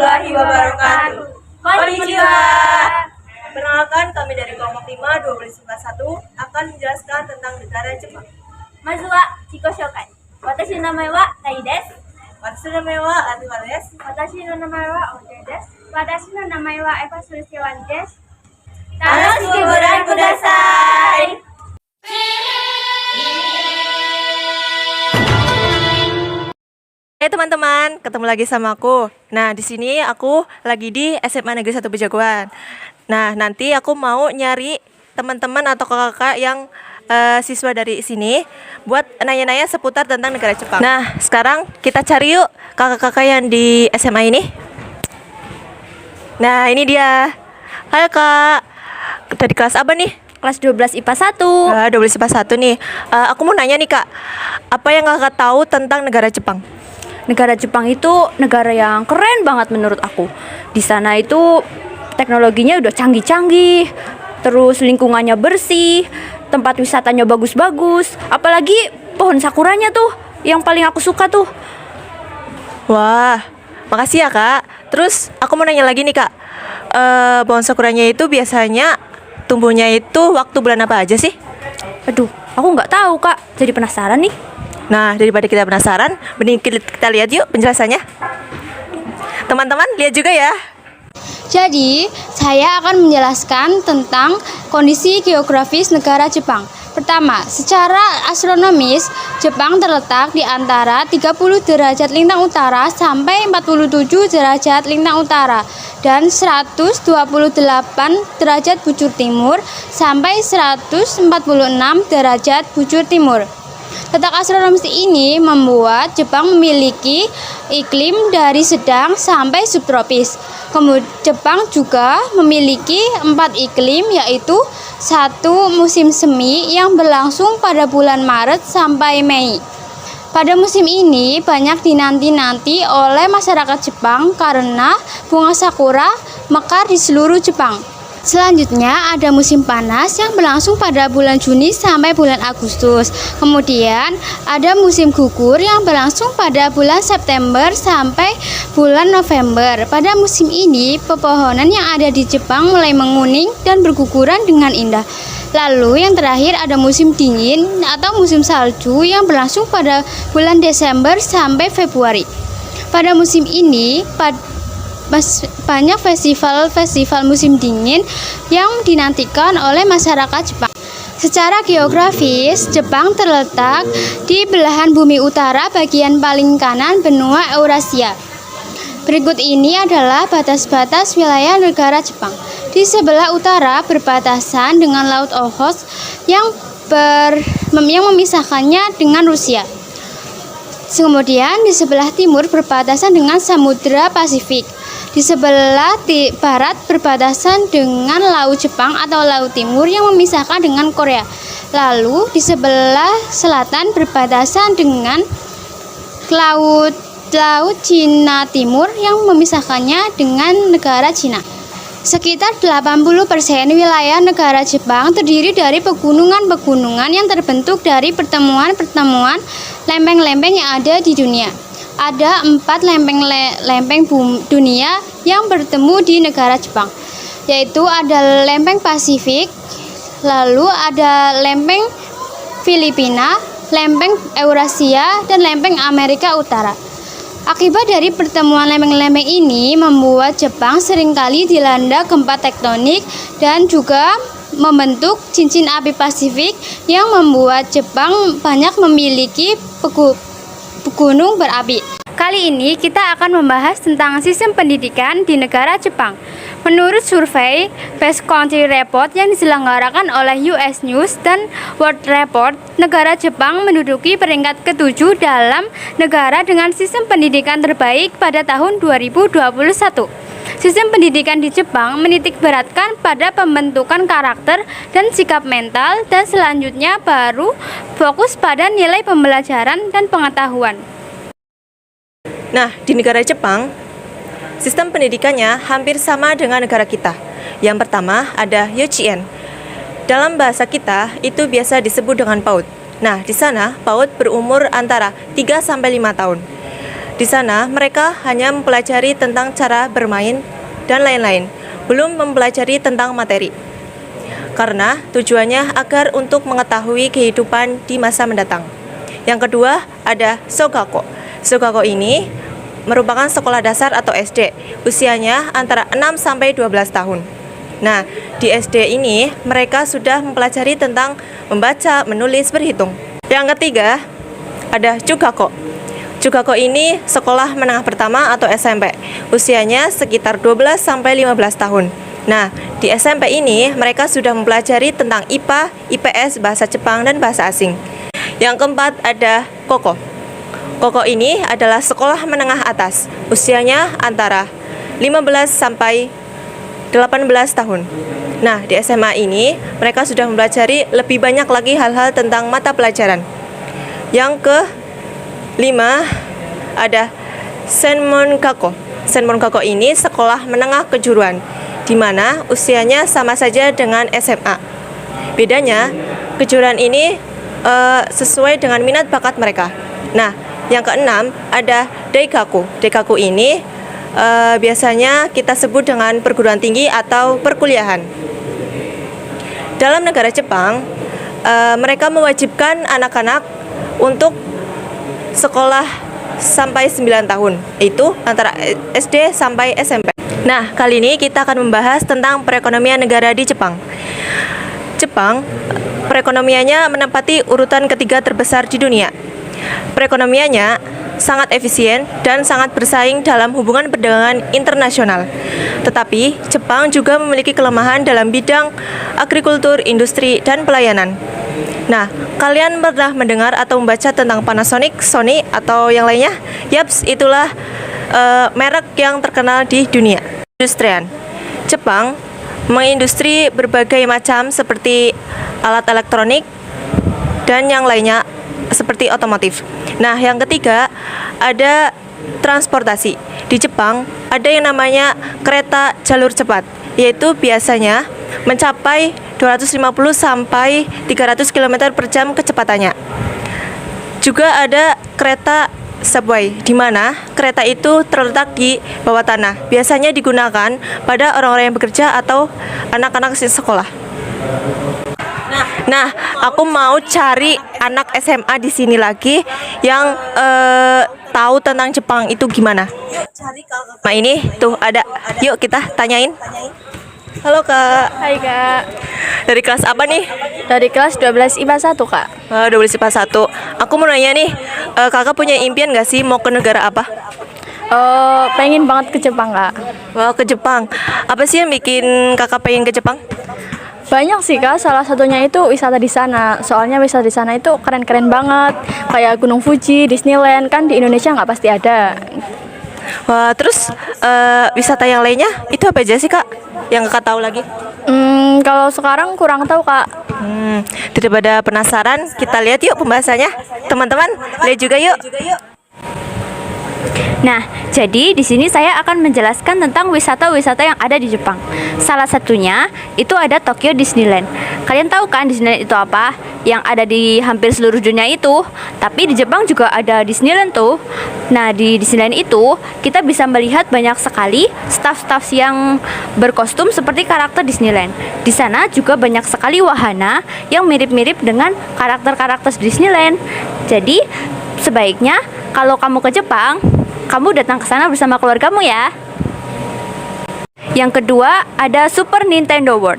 warahmatullahi wabarakatuh. Konnichiwa. Perkenalkan, kami dari kelompok 5 1251 akan menjelaskan tentang negara Jepang. Mazuwa Chiko Shokai. Watashi no namae wa Tai desu. Watashi no namae wa Atiwa desu. Watashi no namae wa Ote desu. Watashi no namae wa Eva Sulistiawati desu. Tanoshiki go覧kudasai. Hai teman-teman, ketemu lagi sama aku. Nah, di sini aku lagi di SMA Negeri 1 Bejagoan. Nah, nanti aku mau nyari teman-teman atau kakak-kakak yang siswa dari sini buat nanya-nanya seputar tentang negara Jepang. Nah, sekarang kita cari yuk kakak-kakak yang di SMA ini. Nah, ini dia. Halo Kak. Dari kelas apa nih? Kelas 12 IPA 1. 12 IPA 1 nih. Aku mau nanya nih Kak. Apa yang kakak tahu tentang negara Jepang? Negara Jepang itu negara yang keren banget menurut aku. Di sana itu teknologinya udah canggih-canggih, terus lingkungannya bersih, tempat wisatanya bagus-bagus, apalagi pohon sakuranya tuh yang paling aku suka tuh. Wah, makasih ya Kak. Terus aku mau nanya lagi nih Kak. Pohon sakuranya itu biasanya tumbuhnya itu waktu bulan apa aja sih? Aduh, aku nggak tahu Kak, jadi penasaran nih. Nah, daripada kita penasaran, mending kita lihat yuk penjelasannya. Teman-teman, lihat juga ya. Jadi, saya akan menjelaskan tentang kondisi geografis negara Jepang. Pertama, secara astronomis, Jepang terletak di antara 30 derajat lintang utara sampai 47 derajat lintang utara dan 128 derajat bujur timur sampai 146 derajat bujur timur. Letak astronomis ini membuat Jepang memiliki iklim dari sedang sampai subtropis. Kemudian Jepang juga memiliki 4 iklim, yaitu 1 musim semi yang berlangsung pada bulan Maret sampai Mei. Pada musim ini banyak dinanti-nanti oleh masyarakat Jepang karena bunga sakura mekar di seluruh Jepang. Selanjutnya ada musim panas yang berlangsung pada bulan Juni sampai bulan Agustus. Kemudian ada musim gugur yang berlangsung pada bulan September sampai bulan November. Pada musim ini pepohonan yang ada di Jepang mulai menguning dan berguguran dengan indah. Lalu yang terakhir ada musim dingin atau musim salju yang berlangsung pada bulan Desember sampai Februari. Pada musim ini banyak festival musim dingin yang dinantikan oleh masyarakat Jepang. Secara geografis, Jepang terletak di belahan bumi utara bagian paling kanan benua Eurasia. Berikut ini adalah batas-batas wilayah negara Jepang. Di sebelah utara berbatasan dengan Laut Okhotsk yang memisahkannya dengan Rusia. Kemudian di sebelah timur berbatasan dengan Samudra Pasifik. Di sebelah barat berbatasan dengan Laut Jepang atau Laut Timur yang memisahkan dengan Korea. Lalu di sebelah selatan berbatasan dengan Laut Cina Timur yang memisahkannya dengan negara Cina. Sekitar 80% wilayah negara Jepang terdiri dari pegunungan-pegunungan yang terbentuk dari pertemuan-pertemuan lempeng-lempeng yang ada di dunia. Ada 4 lempeng dunia yang bertemu di negara Jepang, yaitu ada lempeng Pasifik, lalu ada lempeng Filipina, lempeng Eurasia, dan lempeng Amerika Utara. Akibat dari pertemuan lempeng-lempeng ini membuat Jepang seringkali dilanda gempa tektonik dan juga membentuk cincin api Pasifik yang membuat Jepang banyak memiliki gunung berapi. Kali ini kita akan membahas tentang sistem pendidikan di negara Jepang. Menurut survei Best Country Report yang diselenggarakan oleh US News dan World Report, negara Jepang menduduki peringkat ke-7 dalam negara dengan sistem pendidikan terbaik pada tahun 2021. Sistem pendidikan di Jepang menitikberatkan pada pembentukan karakter dan sikap mental, dan selanjutnya baru fokus pada nilai pembelajaran dan pengetahuan. Nah, di negara Jepang, sistem pendidikannya hampir sama dengan negara kita. Yang pertama ada Yochien. Dalam bahasa kita, itu biasa disebut dengan PAUD. Nah, di sana PAUD berumur antara 3 sampai 5 tahun. Di sana mereka hanya mempelajari tentang cara bermain dan lain-lain, belum mempelajari tentang materi. Karena tujuannya agar untuk mengetahui kehidupan di masa mendatang. Yang kedua ada Sogako. Sogako ini merupakan sekolah dasar atau SD, usianya antara 6 sampai 12 tahun. Nah, di SD ini mereka sudah mempelajari tentang membaca, menulis, berhitung. Yang ketiga ada Chugako. Chugako ini sekolah menengah pertama atau SMP, usianya sekitar 12 sampai 15 tahun. Nah, di SMP ini mereka sudah mempelajari tentang IPA, IPS, bahasa Jepang, dan bahasa asing. Yang keempat ada Koko. Koko ini adalah sekolah menengah atas, usianya antara 15 sampai 18 tahun. Nah, di SMA ini mereka sudah mempelajari lebih banyak lagi hal-hal tentang mata pelajaran. Yang kelima ada Senmonkako. Senmonkako ini sekolah menengah kejuruan, di mana usianya sama saja dengan SMA. Bedanya, kejuruan ini sesuai dengan minat bakat mereka. Nah, yang keenam ada Daigaku. Daigaku ini biasanya kita sebut dengan perguruan tinggi atau perkuliahan. Dalam negara Jepang, mereka mewajibkan anak-anak untuk sekolah sampai 9 tahun, itu antara SD sampai SMP. Nah, kali ini kita akan membahas tentang perekonomian negara di Jepang. Jepang, perekonomiannya menempati urutan ketiga terbesar di dunia. Perekonomiannya sangat efisien dan sangat bersaing dalam hubungan perdagangan internasional. Tetapi, Jepang juga memiliki kelemahan dalam bidang agrikultur, industri, dan pelayanan. Nah, kalian pernah mendengar atau membaca tentang Panasonic, Sony, atau yang lainnya? Yaps, itulah merek yang terkenal di dunia. Industrian. Jepang mengindustri berbagai macam seperti alat elektronik dan yang lainnya seperti otomotif. Nah, yang ketiga ada transportasi. Di Jepang ada yang namanya kereta jalur cepat, yaitu biasanya mencapai 250 sampai 300 km per jam kecepatannya. Juga ada kereta subway, di mana kereta itu terletak di bawah tanah. Biasanya digunakan pada orang-orang yang bekerja atau anak-anak sekolah. Nah, aku mau cari anak SMA di sini lagi yang tahu tentang Jepang itu gimana. Nah, ini tuh ada. Yuk kita tanyain. Halo Kak. Hai Kak. Dari kelas apa nih? Dari kelas 12 IPA 1 Kak. 12 IPA 1. Aku mau nanya nih, Kakak punya impian gak sih mau ke negara apa? Pengen banget ke Jepang Kak. Wah, ke Jepang. Apa sih yang bikin Kakak pengen ke Jepang? Banyak sih Kak, salah satunya itu wisata di sana. Soalnya wisata di sana itu keren-keren banget. Kayak Gunung Fuji, Disneyland, kan di Indonesia nggak pasti ada. Wah, terus wisata yang lainnya itu apa aja sih Kak? Yang Kakak tahu lagi? Kalau sekarang kurang tahu Kak. Daripada penasaran, kita lihat yuk pembahasannya. Teman-teman, lihat juga yuk. Nah, jadi di sini saya akan menjelaskan tentang wisata-wisata yang ada di Jepang. Salah satunya itu ada Tokyo Disneyland. Kalian tahu kan Disneyland itu apa? Yang ada di hampir seluruh dunia itu. Tapi di Jepang juga ada Disneyland tuh. Nah, di Disneyland itu kita bisa melihat banyak sekali staff-staff yang berkostum seperti karakter Disneyland. Di sana juga banyak sekali wahana yang mirip-mirip dengan karakter-karakter Disneyland. Jadi, sebaiknya kalau kamu ke Jepang, kamu datang ke sana bersama keluargamu ya. Yang kedua ada Super Nintendo World.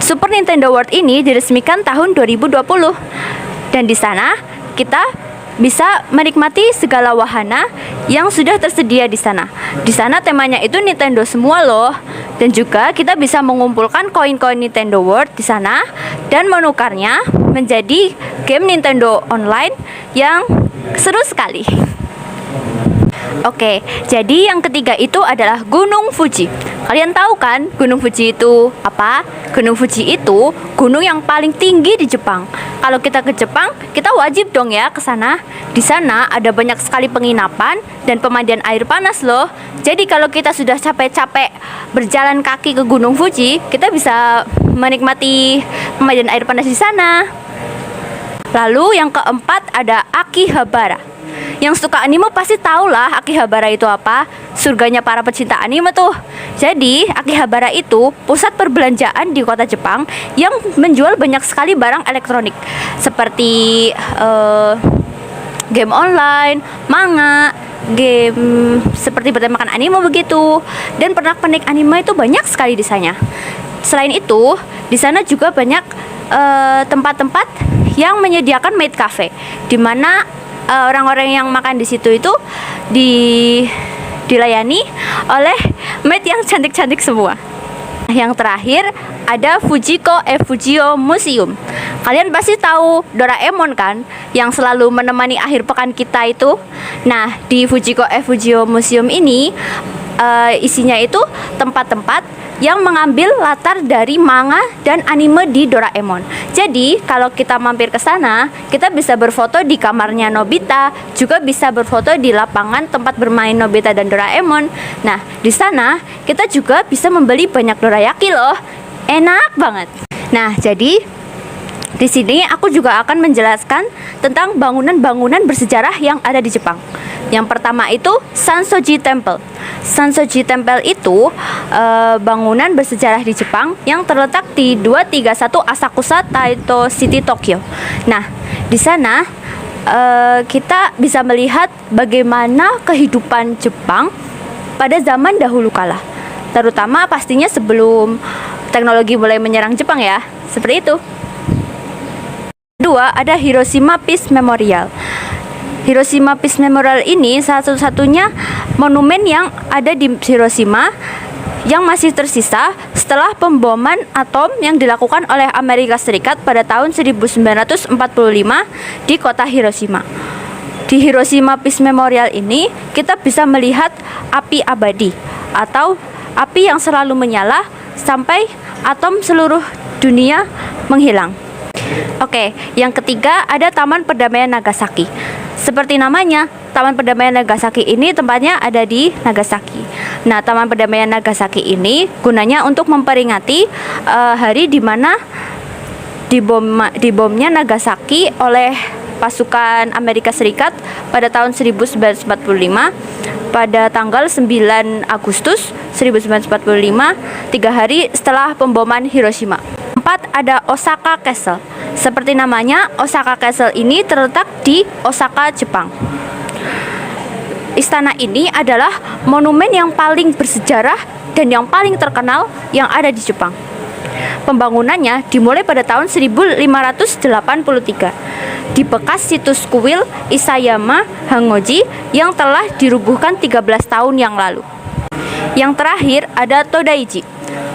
Super Nintendo World ini diresmikan tahun 2020. Dan di sana kita bisa menikmati segala wahana yang sudah tersedia di sana. Di sana temanya itu Nintendo semua loh. Dan juga kita bisa mengumpulkan koin-koin Nintendo World di sana dan menukarnya menjadi game Nintendo online yang seru sekali. Oke, jadi yang ketiga itu adalah Gunung Fuji. Kalian tahu kan Gunung Fuji itu apa? Gunung Fuji itu gunung yang paling tinggi di Jepang. Kalau kita ke Jepang, kita wajib dong ya ke sana. Di sana ada banyak sekali penginapan dan pemandian air panas loh. Jadi kalau kita sudah capek-capek berjalan kaki ke Gunung Fuji, kita bisa menikmati pemandian air panas di sana. Lalu yang keempat ada Akihabara. Yang suka anime pasti tahu lah Akihabara itu apa. Surganya para pecinta anime tuh. Jadi, Akihabara itu pusat perbelanjaan di kota Jepang yang menjual banyak sekali barang elektronik seperti game online, manga, game seperti bertemakan anime begitu. Dan pernak-pernik anime itu banyak sekali di sana. Selain itu, di sana juga banyak tempat-tempat yang menyediakan maid cafe, di mana orang-orang yang makan di situ itu dilayani oleh maid yang cantik-cantik semua. Yang terakhir ada Fujiko Fujio Museum. Kalian pasti tahu Doraemon kan, yang selalu menemani akhir pekan kita itu. Nah, di Fujiko Fujio Museum ini isinya itu tempat-tempat yang mengambil latar dari manga dan anime di Doraemon. Jadi, kalau kita mampir ke sana, kita bisa berfoto di kamarnya Nobita, juga bisa berfoto di lapangan tempat bermain Nobita dan Doraemon. Nah, di sana kita juga bisa membeli banyak dorayaki loh. Enak banget. Nah, jadi di sini aku juga akan menjelaskan tentang bangunan-bangunan bersejarah yang ada di Jepang. Yang pertama itu Sansoji Temple. Sansoji Temple itu bangunan bersejarah di Jepang yang terletak di 231 Asakusa Taito City, Tokyo. Nah, di sana kita bisa melihat bagaimana kehidupan Jepang pada zaman dahulu kala. Terutama pastinya sebelum teknologi mulai menyerang Jepang ya. Seperti itu. Kedua, ada Hiroshima Peace Memorial. Hiroshima Peace Memorial ini satu-satunya monumen yang ada di Hiroshima yang masih tersisa setelah pemboman atom yang dilakukan oleh Amerika Serikat pada tahun 1945 di kota Hiroshima. Di Hiroshima Peace Memorial ini kita bisa melihat api abadi atau api yang selalu menyala sampai atom seluruh dunia menghilang. Oke, yang ketiga ada Taman Perdamaian Nagasaki. Seperti namanya, Taman Perdamaian Nagasaki ini tempatnya ada di Nagasaki. Nah, Taman Perdamaian Nagasaki ini gunanya untuk memperingati hari di mana dibomnya Nagasaki oleh pasukan Amerika Serikat pada tahun 1945 pada tanggal 9 Agustus 1945, 3 hari setelah pemboman Hiroshima. 4 ada Osaka Castle. Seperti namanya, Osaka Castle ini terletak di Osaka, Jepang. Istana ini adalah monumen yang paling bersejarah dan yang paling terkenal yang ada di Jepang. Pembangunannya dimulai pada tahun 1583 di bekas situs kuil Isayama Hangoji yang telah dirubuhkan 13 tahun yang lalu. Yang terakhir ada Todaiji.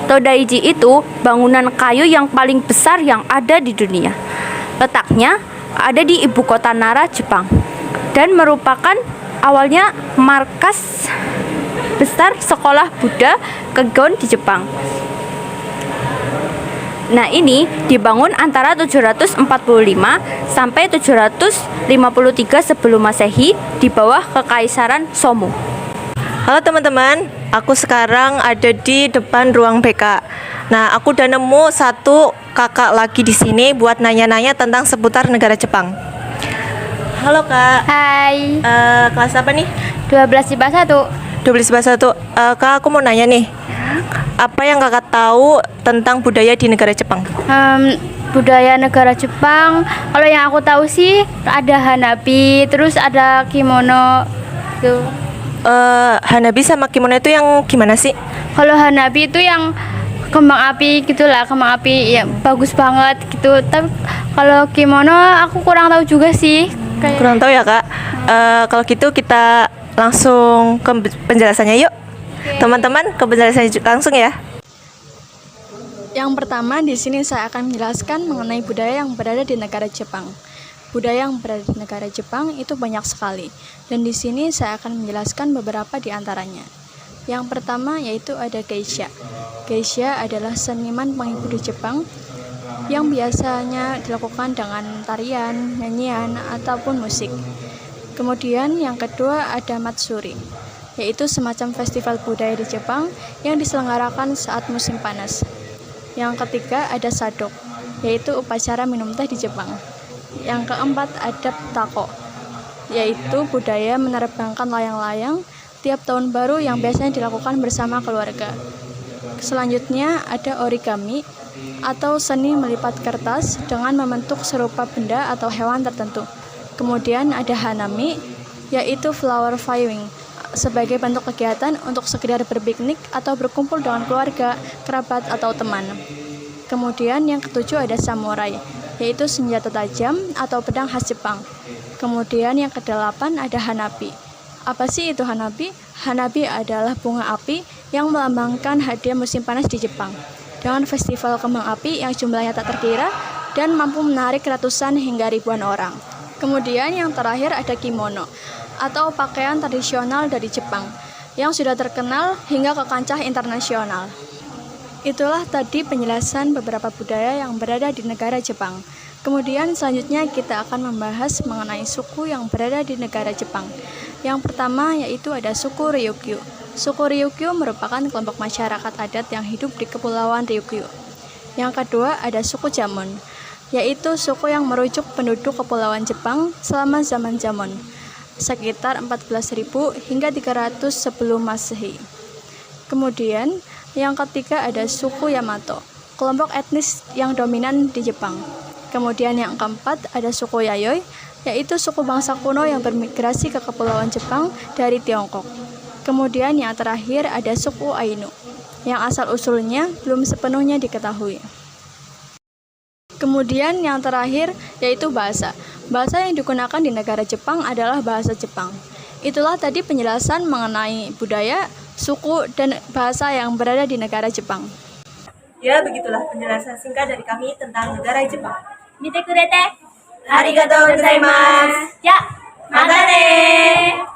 Todaiji itu bangunan kayu yang paling besar yang ada di dunia. Letaknya ada di ibu kota Nara, Jepang, dan merupakan awalnya markas besar sekolah Buddha Kegon di Jepang. Nah, ini dibangun antara 745 sampai 753 sebelum Masehi di bawah Kekaisaran Somu. Halo teman-teman, aku sekarang ada di depan ruang BK. Nah, aku udah nemu satu kakak lagi di sini buat nanya-nanya tentang seputar negara Jepang. Halo kak. Hai, Kelas apa nih? 12 IPA 1. 12 bahasa 1. Kak, aku mau nanya nih. Apa yang kakak tahu tentang budaya di negara Jepang? Budaya negara Jepang, kalau yang aku tahu sih ada hanabi, terus ada kimono tuh. Hanabi sama kimono itu yang gimana sih? Kalau hanabi itu yang kembang api gitulah, kembang api ya bagus banget gitu. Tapi kalau kimono aku kurang tahu juga sih. Kurang tahu ya kak. Kalau gitu kita langsung ke penjelasannya yuk. Teman-teman, ke penjelasannya langsung ya. Yang pertama, di sini saya akan menjelaskan mengenai budaya yang berada di negara Jepang. Budaya yang berada di negara Jepang itu banyak sekali, dan di sini saya akan menjelaskan beberapa di antaranya. Yang pertama yaitu ada geisha. Geisha adalah seniman penghibur di Jepang yang biasanya dilakukan dengan tarian, nyanyian, ataupun musik. Kemudian yang kedua ada matsuri, yaitu semacam festival budaya di Jepang yang diselenggarakan saat musim panas. Yang ketiga ada sadok, yaitu upacara minum teh di Jepang. Yang keempat ada tako, yaitu budaya menerbangkan layang-layang tiap tahun baru yang biasanya dilakukan bersama keluarga. Selanjutnya ada origami atau seni melipat kertas dengan membentuk serupa benda atau hewan tertentu. Kemudian ada hanami, yaitu flower viewing, sebagai bentuk kegiatan untuk sekedar berpiknik atau berkumpul dengan keluarga, kerabat, atau teman. Kemudian yang ketujuh ada samurai, yaitu senjata tajam atau pedang khas Jepang. Kemudian yang kedelapan ada hanabi. Apa sih itu hanabi? Hanabi adalah bunga api yang melambangkan hadiah musim panas di Jepang. Dengan festival kembang api yang jumlahnya tak terkira dan mampu menarik ratusan hingga ribuan orang. Kemudian yang terakhir ada kimono atau pakaian tradisional dari Jepang yang sudah terkenal hingga ke kancah internasional. Itulah tadi penjelasan beberapa budaya yang berada di negara Jepang. Kemudian selanjutnya kita akan membahas mengenai suku yang berada di negara Jepang. Yang pertama yaitu ada suku Ryukyu. Suku Ryukyu merupakan kelompok masyarakat adat yang hidup di Kepulauan Ryukyu. Yang kedua ada suku Jamon, yaitu suku yang merujuk penduduk Kepulauan Jepang selama zaman Jamon, sekitar 14.000 hingga 300 sebelum Masehi. Kemudian yang ketiga ada suku Yamato, kelompok etnis yang dominan di Jepang. Kemudian yang keempat ada suku Yayoi, yaitu suku bangsa kuno yang bermigrasi ke Kepulauan Jepang dari Tiongkok. Kemudian yang terakhir ada suku Ainu, yang asal-usulnya belum sepenuhnya diketahui. Kemudian yang terakhir yaitu bahasa. Bahasa yang digunakan di negara Jepang adalah bahasa Jepang. Itulah tadi penjelasan mengenai budaya, suku, dan bahasa yang berada di negara Jepang. Ya, begitulah penjelasan singkat dari kami tentang negara Jepang. Mite kurete. Arigatou gozaimasu. Ya, Mata ne!